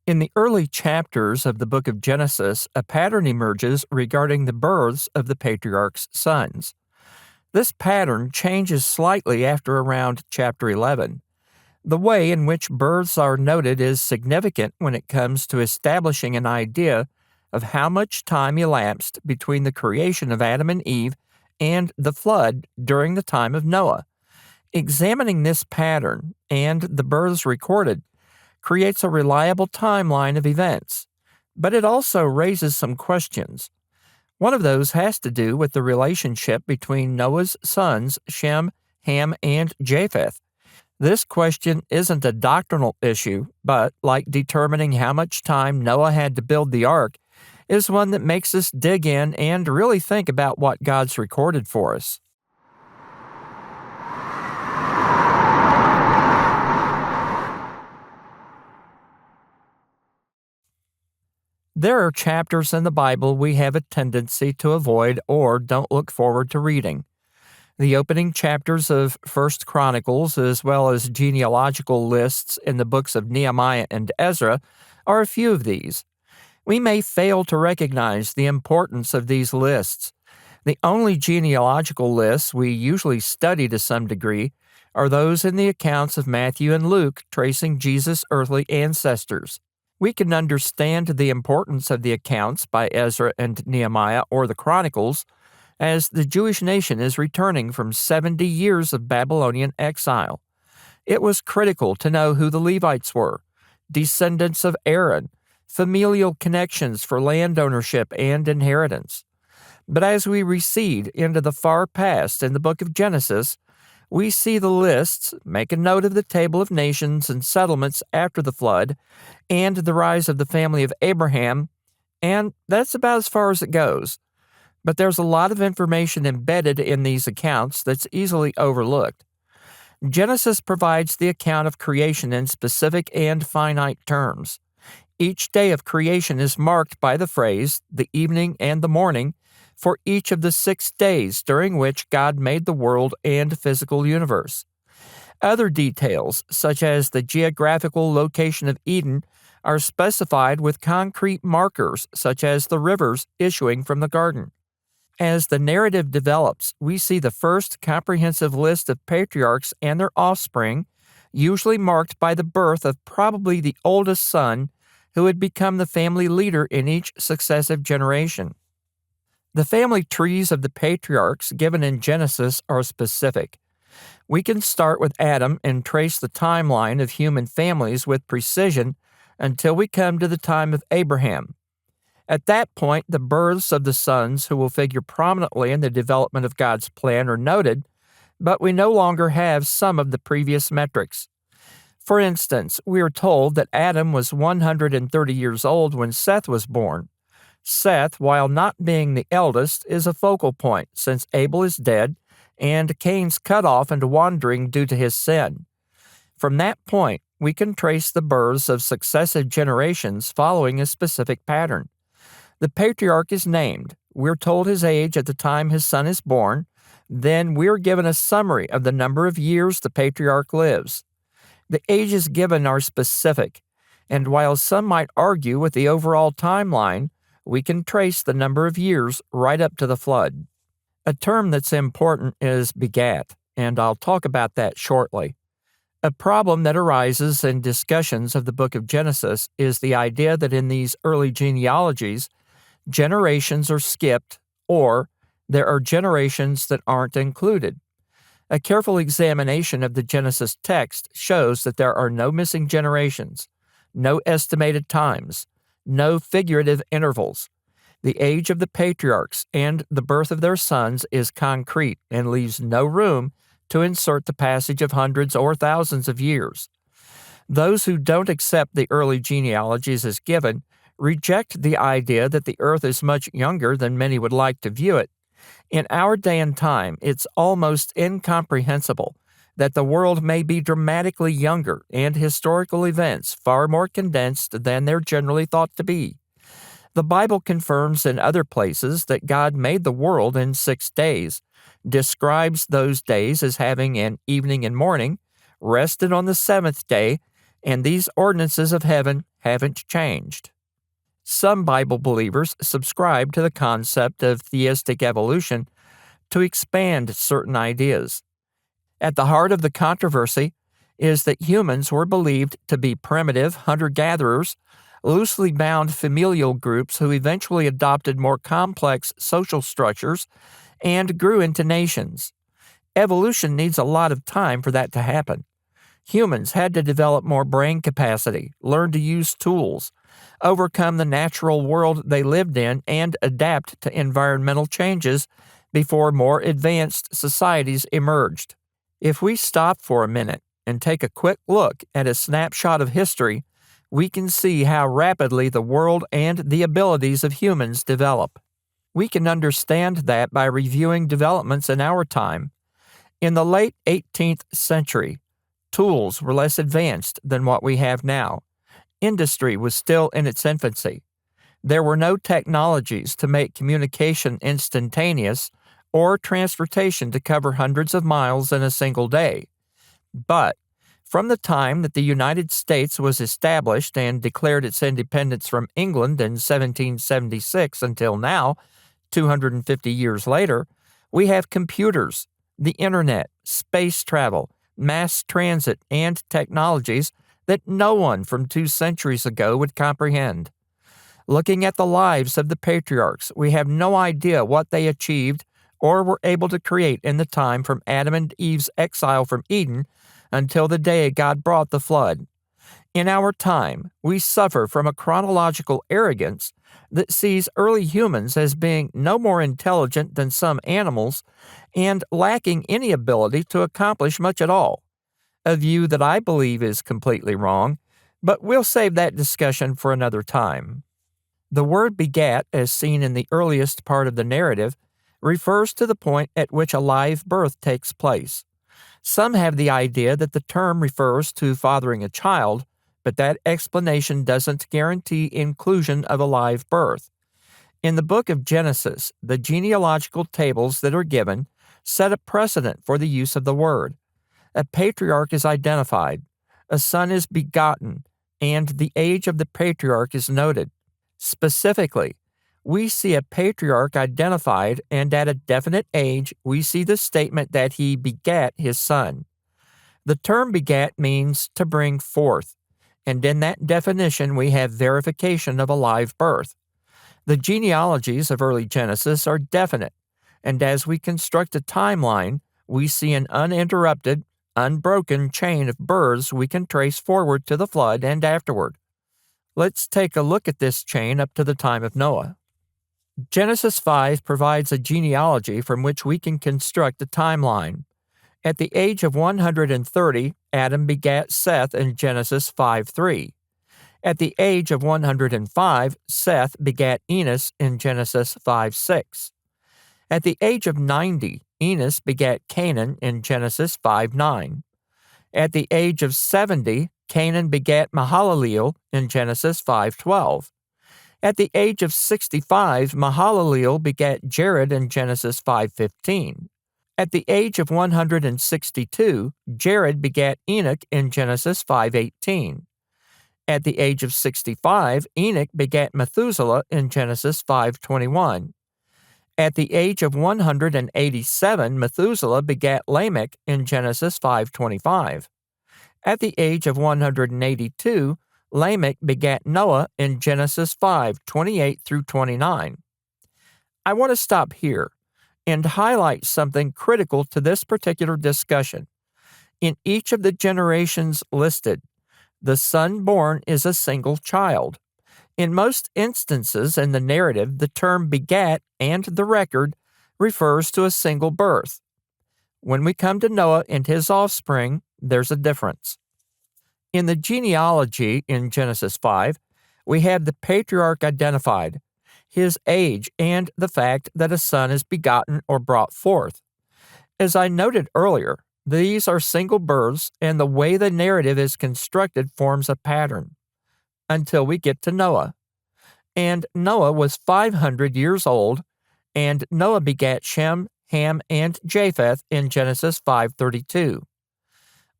In the early chapters of the book of Genesis, a pattern emerges regarding the births of the patriarchs' sons. This pattern changes slightly after around chapter 11. The way in which births are noted is significant when it comes to establishing an idea of how much time elapsed between the creation of Adam and Eve and the flood during the time of Noah. Examining this pattern and the births recorded creates a reliable timeline of events, but it also raises some questions. One of those has to do with the relationship between Noah's sons, Shem, Ham, and Japheth. This question isn't a doctrinal issue, but, like determining how much time Noah had to build the ark, is one that makes us dig in and really think about what God's recorded for us. There are chapters in the Bible we have a tendency to avoid or don't look forward to reading. The opening chapters of 1 Chronicles, as well as genealogical lists in the books of Nehemiah and Ezra, are a few of these. We may fail to recognize the importance of these lists. The only genealogical lists we usually study to some degree are those in the accounts of Matthew and Luke tracing Jesus' earthly ancestors. We can understand the importance of the accounts by Ezra and Nehemiah or the Chronicles as the Jewish nation is returning from 70 years of Babylonian exile. It was critical to know who the Levites were, descendants of Aaron, familial connections for land ownership and inheritance. But as we recede into the far past in the book of Genesis, we see the lists, make a note of the table of nations and settlements after the flood, and the rise of the family of Abraham, and that's about as far as it goes. But there's a lot of information embedded in these accounts that's easily overlooked. Genesis provides the account of creation in specific and finite terms. Each day of creation is marked by the phrase, the evening and the morning, for each of the 6 days during which God made the world and physical universe. Other details, such as the geographical location of Eden, are specified with concrete markers, such as the rivers issuing from the garden. As the narrative develops, we see the first comprehensive list of patriarchs and their offspring, usually marked by the birth of probably the oldest son, who would become the family leader in each successive generation. The family trees of the patriarchs given in Genesis are specific. We can start with Adam and trace the timeline of human families with precision until we come to the time of Abraham. At that point, the births of the sons who will figure prominently in the development of God's plan are noted, but we no longer have some of the previous metrics. For instance, we are told that Adam was 130 years old when Seth was born. Seth, while not being the eldest, is a focal point since Abel is dead and Cain's cut off and wandering due to his sin. From that point, we can trace the births of successive generations following a specific pattern. The patriarch is named. We're told his age at the time his son is born. Then we're given a summary of the number of years the patriarch lives. The ages given are specific, and while some might argue with the overall timeline, we can trace the number of years right up to the flood. A term that's important is begat, and I'll talk about that shortly. A problem that arises in discussions of the book of Genesis is the idea that in these early genealogies, generations are skipped, or there are generations that aren't included. A careful examination of the Genesis text shows that there are no missing generations, no estimated times, no figurative intervals. The age of the patriarchs and the birth of their sons is concrete and leaves no room to insert the passage of hundreds or thousands of years. Those who don't accept the early genealogies as given reject the idea that the earth is much younger than many would like to view it. In our day and time, it's almost incomprehensible that the world may be dramatically younger and historical events far more condensed than they're generally thought to be. The Bible confirms in other places that God made the world in 6 days, describes those days as having an evening and morning, rested on the 7th day, and these ordinances of heaven haven't changed. Some Bible believers subscribe to the concept of theistic evolution to expand certain ideas. At the heart of the controversy is that humans were believed to be primitive hunter-gatherers, loosely bound familial groups who eventually adopted more complex social structures and grew into nations. Evolution needs a lot of time for that to happen. Humans had to develop more brain capacity, learn to use tools, overcome the natural world they lived in, and adapt to environmental changes before more advanced societies emerged. If we stop for a minute and take a quick look at a snapshot of history, we can see how rapidly the world and the abilities of humans develop. We can understand that by reviewing developments in our time. In the late 18th century, tools were less advanced than what we have now. Industry was still in its infancy. There were no technologies to make communication instantaneous or transportation to cover hundreds of miles in a single day. But from the time that the United States was established and declared its independence from England in 1776 until now, 250 years later, we have computers, the internet, space travel, mass transit, and technologies that no one from 2 centuries ago would comprehend. Looking at the lives of the patriarchs, we have no idea what they achieved or were able to create in the time from Adam and Eve's exile from Eden until the day God brought the flood. In our time, we suffer from a chronological arrogance that sees early humans as being no more intelligent than some animals and lacking any ability to accomplish much at all. A view that I believe is completely wrong, but we'll save that discussion for another time. The word begat, as seen in the earliest part of the narrative, refers to the point at which a live birth takes place. Some have the idea that the term refers to fathering a child, but that explanation doesn't guarantee inclusion of a live birth. In the book of Genesis, the genealogical tables that are given set a precedent for the use of the word. A patriarch is identified, a son is begotten, and the age of the patriarch is noted. Specifically, we see a patriarch identified, and at a definite age, we see the statement that he begat his son. The term begat means to bring forth, and in that definition we have verification of a live birth. The genealogies of early Genesis are definite, and as we construct a timeline, we see an uninterrupted, unbroken chain of births we can trace forward to the flood and afterward. Let's take a look at this chain up to the time of Noah. Genesis 5 provides a genealogy from which we can construct a timeline. At the age of 130, Adam begat Seth in Genesis 5:3. At the age of 105, Seth begat Enos in Genesis 5:6. At the age of 90, Enos begat Canaan in Genesis 5:9. At the age of 70, Canaan begat Mahalaleel in Genesis 5:12. At the age of 65, Mahalaleel begat Jared in Genesis 5:15. At the age of 162, Jared begat Enoch in Genesis 5:18. At the age of 65, Enoch begat Methuselah in Genesis 5:21. At the age of 187, Methuselah begat Lamech in Genesis 5:25. At the age of 182, Lamech begat Noah in Genesis 5:28 through 29. I want to stop here and highlight something critical to this particular discussion. In each of the generations listed, the son born is a single child. In most instances in the narrative, the term begat and the record refers to a single birth. When we come to Noah and his offspring, there's a difference. In the genealogy in Genesis 5, we have the patriarch identified, his age, and the fact that a son is begotten or brought forth. As I noted earlier, these are single births, and the way the narrative is constructed forms a pattern, until we get to Noah. And Noah was 500 years old, and Noah begat Shem, Ham, and Japheth in Genesis 5:32.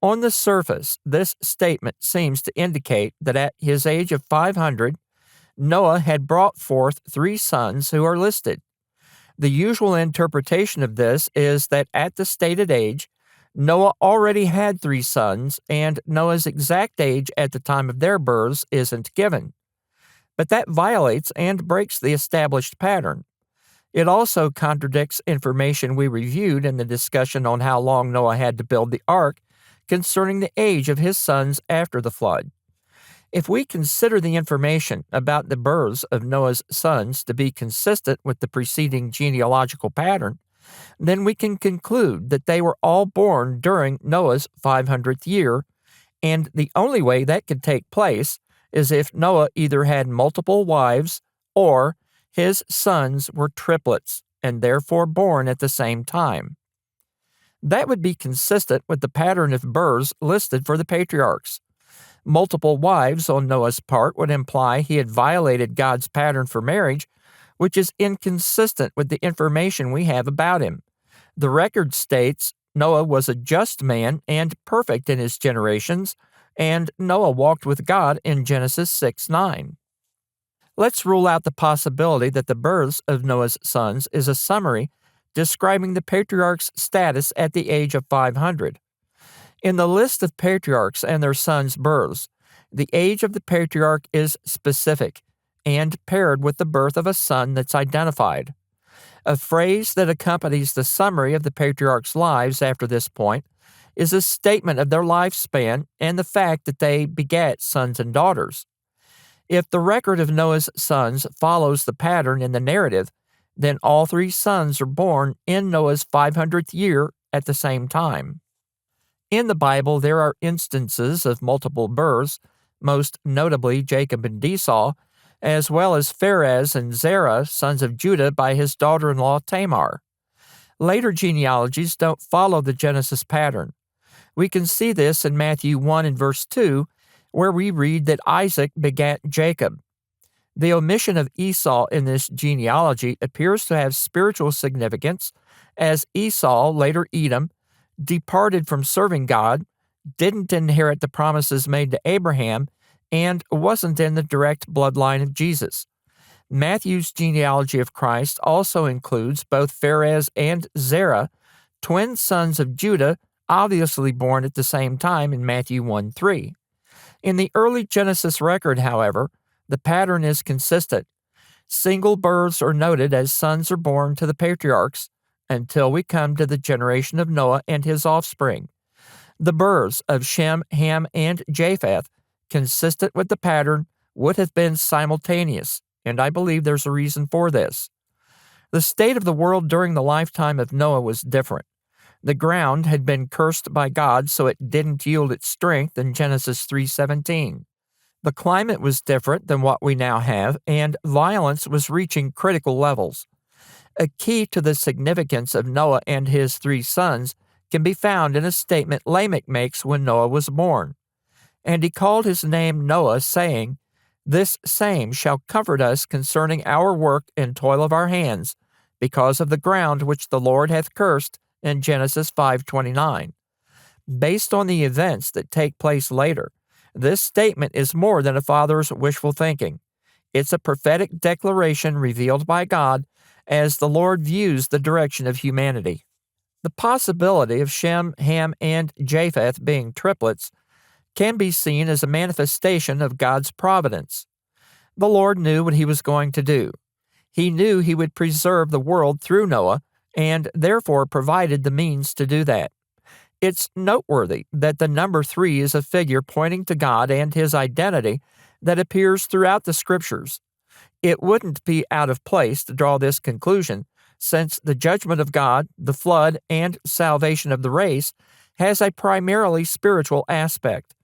On the surface, this statement seems to indicate that at his age of 500, Noah had brought forth 3 sons who are listed. The usual interpretation of this is that at the stated age, Noah already had 3 sons, and Noah's exact age at the time of their births isn't given. But that violates and breaks the established pattern. It also contradicts information we reviewed in the discussion on how long Noah had to build the ark concerning the age of his sons after the flood. If we consider the information about the births of Noah's sons to be consistent with the preceding genealogical pattern, then we can conclude that they were all born during Noah's 500th year, and the only way that could take place is if Noah either had multiple wives or his sons were triplets and therefore born at the same time. That would be consistent with the pattern of births listed for the patriarchs. Multiple wives on Noah's part would imply he had violated God's pattern for marriage, which is inconsistent with the information we have about him. The record states Noah was a just man and perfect in his generations, and Noah walked with God in Genesis 6:9. Let's rule out the possibility that the births of Noah's sons is a summary describing the patriarch's status at the age of 500. In the list of patriarchs and their sons' births, the age of the patriarch is specific and paired with the birth of a son that's identified. A phrase that accompanies the summary of the patriarchs' lives after this point is a statement of their lifespan and the fact that they begat sons and daughters. If the record of Noah's sons follows the pattern in the narrative, then all 3 sons are born in Noah's 500th year at the same time. In the Bible, there are instances of multiple births, most notably Jacob and Esau, as well as Pharez and Zerah, sons of Judah, by his daughter-in-law Tamar. Later genealogies don't follow the Genesis pattern. We can see this in Matthew 1 and verse 2, where we read that Isaac begat Jacob. The omission of Esau in this genealogy appears to have spiritual significance, as Esau, later Edom, departed from serving God, didn't inherit the promises made to Abraham, and wasn't in the direct bloodline of Jesus. Matthew's genealogy of Christ also includes both Pharez and Zerah, twin sons of Judah, obviously born at the same time in Matthew 1:3. In the early Genesis record, however, the pattern is consistent. Single births are noted as sons are born to the patriarchs until we come to the generation of Noah and his offspring. The births of Shem, Ham, and Japheth, consistent with the pattern, would have been simultaneous, and I believe there's a reason for this. The state of the world during the lifetime of Noah was different. The ground had been cursed by God, so it didn't yield its strength in Genesis 3:17. The climate was different than what we now have, and violence was reaching critical levels. A key to the significance of Noah and his 3 sons can be found in a statement Lamech makes when Noah was born. And he called his name Noah, saying, "This same shall comfort us concerning our work and toil of our hands, because of the ground which the Lord hath cursed," in Genesis 5:29. Based on the events that take place later, this statement is more than a father's wishful thinking. It's a prophetic declaration revealed by God as the Lord views the direction of humanity. The possibility of Shem, Ham, and Japheth being triplets can be seen as a manifestation of God's providence. The Lord knew what he was going to do. He knew he would preserve the world through Noah, and therefore provided the means to do that. It's noteworthy that the number 3 is a figure pointing to God and his identity that appears throughout the Scriptures. It wouldn't be out of place to draw this conclusion, since the judgment of God, the flood, and salvation of the race has a primarily spiritual aspect.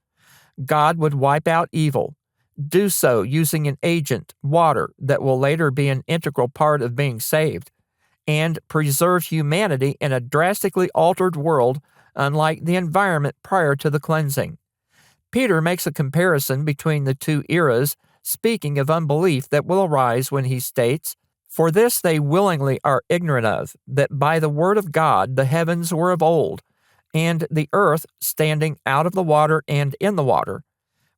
God would wipe out evil, do so using an agent, water, that will later be an integral part of being saved, and preserve humanity in a drastically altered world unlike the environment prior to the cleansing. Peter makes a comparison between the 2 eras, speaking of unbelief that will arise when he states, "For this they willingly are ignorant of, that by the word of God the heavens were of old, and the earth standing out of the water and in the water,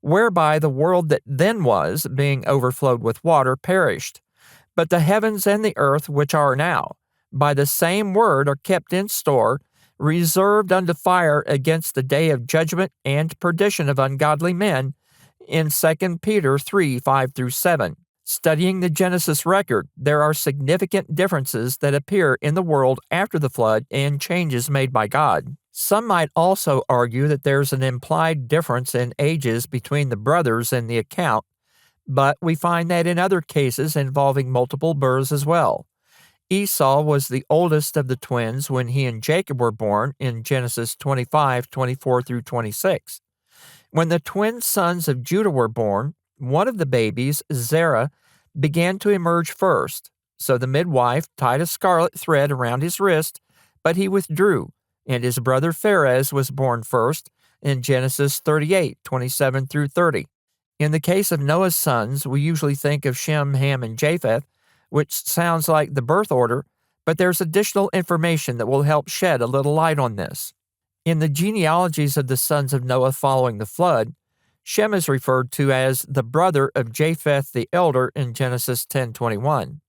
whereby the world that then was, being overflowed with water, perished. But the heavens and the earth which are now, by the same word are kept in store, reserved unto fire against the day of judgment and perdition of ungodly men, in 2 Peter 3, 5-7. Studying the Genesis record, there are significant differences that appear in the world after the flood and changes made by God. Some might also argue that there's an implied difference in ages between the brothers in the account, but we find that in other cases involving multiple births as well. Esau was the oldest of the twins when he and Jacob were born in Genesis 25, 24-26. When the twin sons of Judah were born, one of the babies, Zerah, began to emerge first. So the midwife tied a scarlet thread around his wrist, but he withdrew, and his brother Pharez was born first in Genesis 38, 27-30. In the case of Noah's sons, we usually think of Shem, Ham, and Japheth, which sounds like the birth order, but there's additional information that will help shed a little light on this. In the genealogies of the sons of Noah following the flood, Shem is referred to as the brother of Japheth the elder in Genesis 10:21.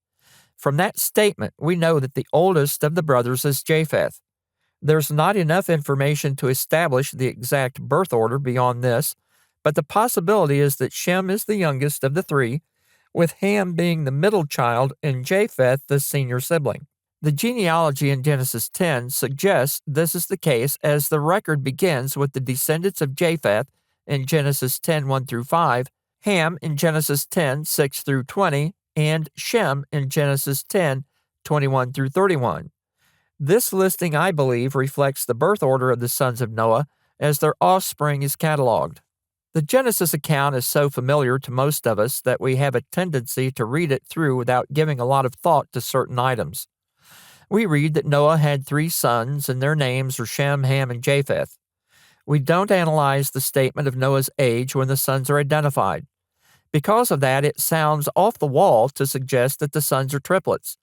From that statement, we know that the oldest of the brothers is Japheth. There's not enough information to establish the exact birth order beyond this, but the possibility is that Shem is the youngest of the three, with Ham being the middle child and Japheth the senior sibling. The genealogy in Genesis 10 suggests this is the case as the record begins with the descendants of Japheth in Genesis 10, 1-5, Ham in Genesis 10, 6-20, and Shem in Genesis 10, 21-31. This listing, I believe, reflects the birth order of the sons of Noah as their offspring is cataloged. The Genesis account is so familiar to most of us that we have a tendency to read it through without giving a lot of thought to certain items. We read that Noah had 3 sons, and their names are Shem, Ham, and Japheth. We don't analyze the statement of Noah's age when the sons are identified. Because of that, it sounds off the wall to suggest that the sons are triplets.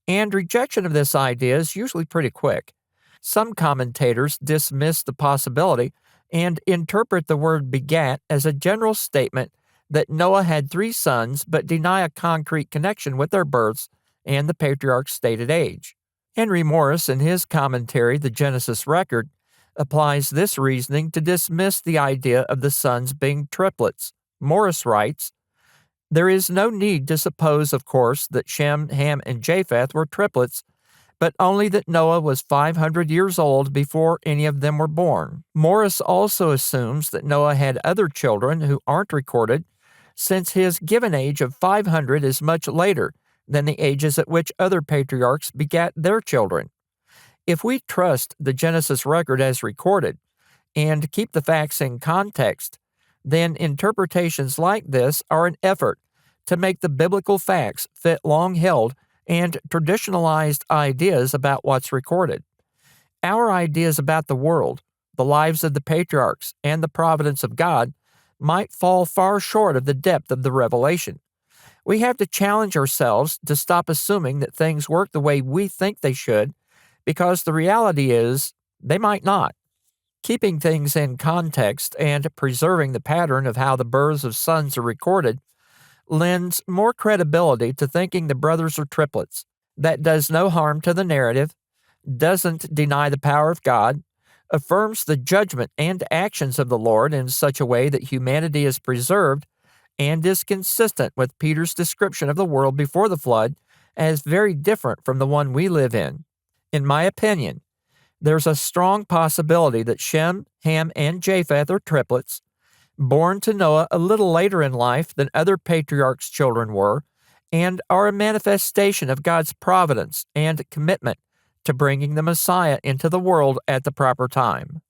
And rejection of this idea is usually pretty quick. Some commentators dismiss the possibility and interpret the word begat as a general statement that Noah had 3 sons but deny a concrete connection with their births and the patriarch's stated age. Henry Morris, in his commentary, The Genesis Record, applies this reasoning to dismiss the idea of the sons being triplets. Morris writes, "There is no need to suppose, of course, that Shem, Ham, and Japheth were triplets, but only that Noah was 500 years old before any of them were born." Morris also assumes that Noah had other children who aren't recorded, since his given age of 500 is much later than the ages at which other patriarchs begat their children. If we trust the Genesis record as recorded and keep the facts in context, then interpretations like this are an effort to make the biblical facts fit long-held and traditionalized ideas about what's recorded. Our ideas about the world, the lives of the patriarchs, and the providence of God might fall far short of the depth of the revelation. We have to challenge ourselves to stop assuming that things work the way we think they should, because the reality is they might not. Keeping things in context and preserving the pattern of how the births of sons are recorded lends more credibility to thinking the brothers are triplets. That does no harm to the narrative, doesn't deny the power of God, affirms the judgment and actions of the Lord in such a way that humanity is preserved, and is consistent with Peter's description of the world before the flood as very different from the one we live in. In my opinion, there's a strong possibility that Shem, Ham, and Japheth are triplets, born to Noah a little later in life than other patriarchs' children were, and are a manifestation of God's providence and commitment to bringing the Messiah into the world at the proper time.